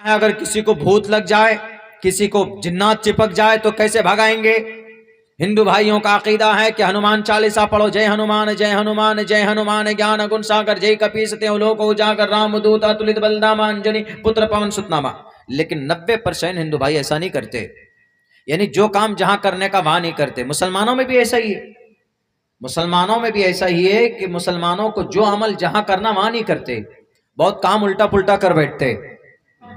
اگر کسی کو بھوت لگ جائے، کسی کو جنات چپک جائے تو کیسے بھگائیں گے؟ ہندو بھائیوں کا عقیدہ ہے کہ ہنومان چالیسا پڑھو، جے ہنومان جے ہنومان جے ہنومان گیان گن ساگر جے کپیستے لوک اجاگر رام دوت اتلت بلدام انجنی پتر پون ستناما۔ لیکن 90% ہندو بھائی ایسا نہیں کرتے، یعنی جو کام جہاں کرنے کا وہاں نہیں کرتے۔ مسلمانوں میں بھی ایسا ہی ہے، مسلمانوں میں بھی ایسا ہی ہے کہ مسلمانوں کو جو عمل جہاں کرنا وہاں نہیں کرتے، بہت کام الٹا پلٹا کر بیٹھتے۔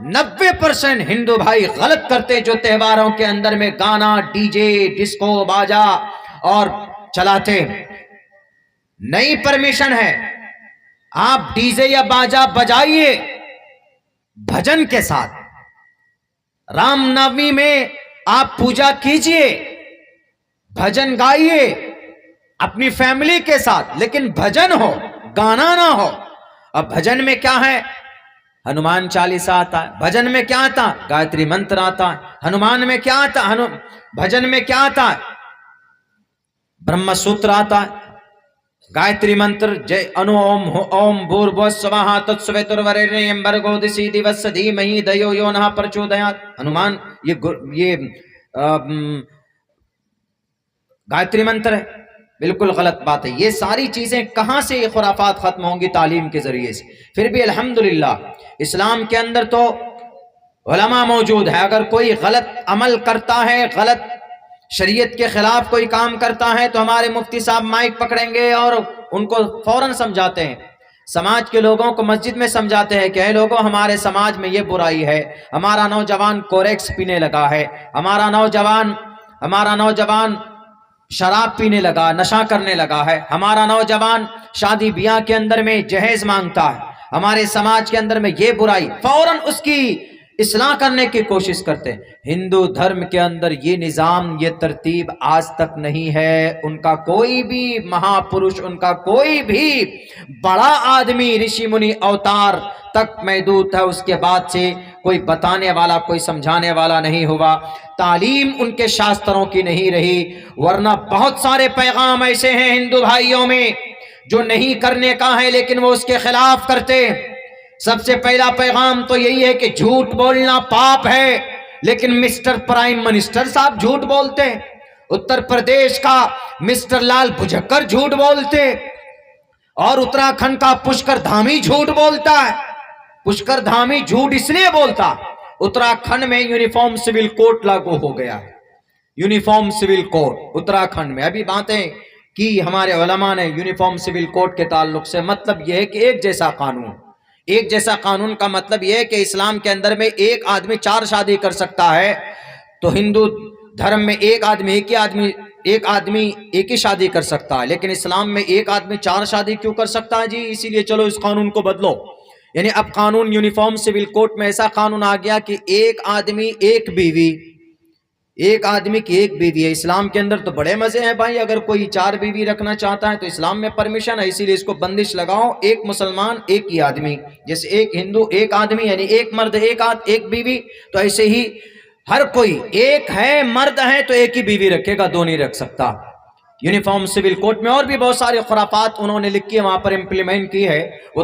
90% ہندو بھائی غلط کرتے جو تہواروں کے اندر میں گانا ڈی جے ڈسکو باجا اور چلاتے۔ نئی پرمیشن ہے، آپ ڈی جے یا باجا بجائیے بھجن کے ساتھ۔ رام نومی میں آپ پوجا کیجئے، بھجن گائیے اپنی فیملی کے ساتھ، لیکن بھجن ہو، گانا نہ ہو۔ اب بھجن میں کیا ہے؟ ہنومان چالیسا آتا ہے۔ بھجن میں کیا آتا؟ گایتری منتر آتا ہے۔ ہنومان میں کیا آتا؟ بھجن میں کیا آتا ہے؟ برہم سوتر آتا ہے، گایتری منتر جے انو اوم بھوربھوہ سوہا تتسویتروریریم بھرگو دسی دیوس دھیمہی دھیو یو نہ پرچودیات۔ ہنومان یہ گایتری منتر ہے، بالکل غلط بات ہے۔ یہ ساری چیزیں کہاں سے یہ خرافات ختم ہوں گی؟ تعلیم کے ذریعے سے۔ پھر بھی الحمدللہ اسلام کے اندر تو علماء موجود ہے، اگر کوئی غلط عمل کرتا ہے، غلط شریعت کے خلاف کوئی کام کرتا ہے تو ہمارے مفتی صاحب مائک پکڑیں گے اور ان کو فوراً سمجھاتے ہیں۔ سماج کے لوگوں کو مسجد میں سمجھاتے ہیں کہ اے لوگوں، ہمارے سماج میں یہ برائی ہے، ہمارا نوجوان کوریکس پینے لگا ہے، ہمارا نوجوان شراب پینے لگا، نشہ کرنے لگا ہے، ہمارا نوجوان شادی بیاہ کے اندر میں جہیز مانگتا ہے، ہمارے سماج کے اندر میں یہ برائی، فوراً اس کی اصلاح کرنے کی کوشش کرتے ہیں۔ ہندو دھرم کے اندر یہ نظام، یہ ترتیب آج تک نہیں ہے۔ ان کا کوئی بھی مہاپرش، ان کا کوئی بھی بڑا آدمی رشی منی اوتار تک محدود ہے، اس کے بعد سے کوئی بتانے والا، کوئی سمجھانے والا نہیں ہوا۔ تعلیم ان کے شاستروں کی نہیں رہی، ورنہ بہت سارے پیغام ایسے ہیں ہندو بھائیوں میں جو نہیں کرنے کا ہے لیکن وہ اس کے خلاف کرتے۔ سب سے پہلا پیغام تو یہی ہے کہ جھوٹ بولنا پاپ ہے، لیکن مسٹر پرائم منسٹر صاحب جھوٹ بولتے، اتر پردیش کا مسٹر لال بھجکر جھوٹ بولتے، اور اتراکھنڈ کا پشکر دھامی جھوٹ بولتا ہے۔ پشکر دھامی جھوٹ اس لیے بولتا، اتراکھنڈ میں یونیفارم سول کوڈ لاگو ہو گیا ہے، یونیفارم سول کوڈ اتراکھنڈ میں۔ ابھی باتیں کی ہمارے علماء نے یونیفارم سول کوڈ کے تعلق سے، مطلب یہ ہے کہ ایک جیسا قانون۔ ایک جیسا قانون کا مطلب یہ ہے کہ اسلام کے اندر میں ایک آدمی 4 شادی کر سکتا ہے، تو ہندو دھرم میں ایک آدمی ایک ہی شادی کر سکتا ہے، لیکن اسلام میں ایک آدمی 4 شادی کیوں کر سکتا ہے؟ جی اسی لیے چلو اس قانون کو بدلو۔ یعنی اب قانون یونیفارم سول کوڈ میں ایسا قانون آ گیا کہ ایک آدمی ایک بیوی، ایک آدمی کی ایک بیوی ہے۔ اسلام کے اندر تو بڑے مزے ہیں بھائی، اگر کوئی 4 بیوی رکھنا چاہتا ہے تو اسلام میں پرمیشن ہے، اسی لیے اس کو بندش لگاؤ، ایک مسلمان ایک ہی آدمی، جیسے ایک ہندو ایک آدمی، یعنی ایک مرد ایک بیوی، تو ایسے ہی ہر کوئی ایک ہے، مرد ہے تو ایک ہی بیوی رکھے گا، 2 نہیں رکھ سکتا۔ یونیفارم سول کوڈ میں اور بھی بہت سارے خرافات انہوں نے لکھی ہے، وہاں پر امپلیمنٹ کی ہے، وہ تو